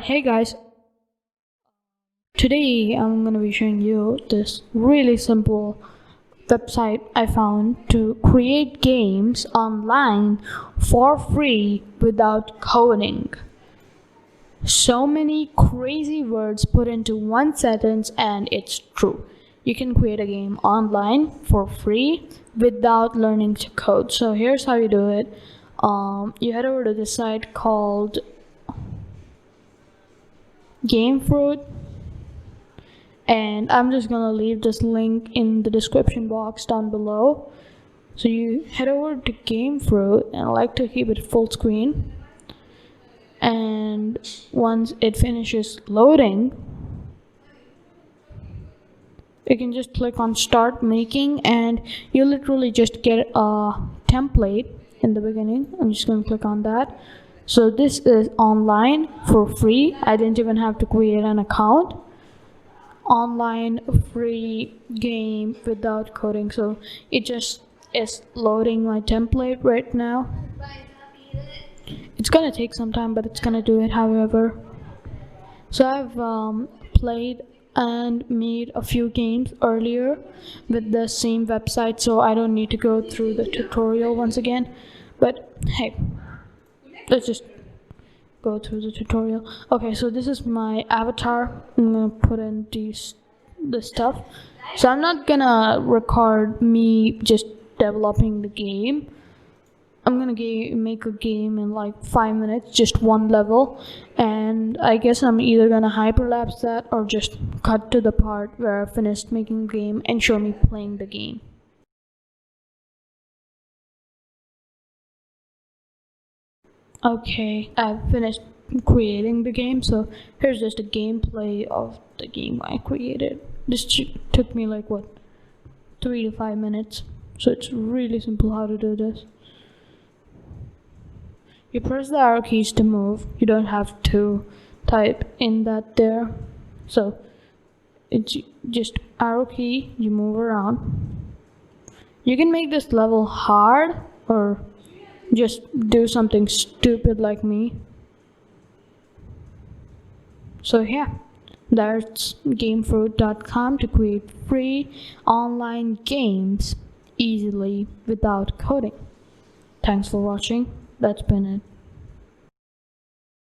Hey guys, today I'm gonna be showing you this really simple website I found to create games online for free without coding. So many crazy words put into one sentence, and it's true. You can create a game online for free without learning to code. So here's how you do it. You head over to this site called GameFruit, and I'm just gonna leave this link in the description box down below. So you head over to GameFruit, and I like to keep it full screen. And once it finishes loading, you can just click on Start Making, and you literally just get a template in the beginning. I'm just gonna click on that. So this is online for free. I didn't even have to create an account. Online free game without coding. So it just is loading my template right now. It's gonna take some time, but it's gonna do it however. So I've played and made a few games earlier with the same website, so I don't need to go through the tutorial once again. But hey, let's just go through the tutorial. Okay, so this is my avatar. I'm gonna put in this stuff. So I'm not gonna record me just developing the game. I'm gonna make a game in like 5 minutes, just one level, and I guess I'm either gonna hyperlapse that or just cut to the part where I finished making the game and show me playing the game. Okay, I've finished creating the game, so here's just a gameplay of the game I created. This took me like 3 to 5 minutes, so it's really simple how to do this. You press the arrow keys to move. You don't have to type in that there. So it's just arrow key, you move around. You can make this level hard or just do something stupid like me. So yeah, that's gamefruit.com to create free online games easily without coding. Thanks for watching. That's been it.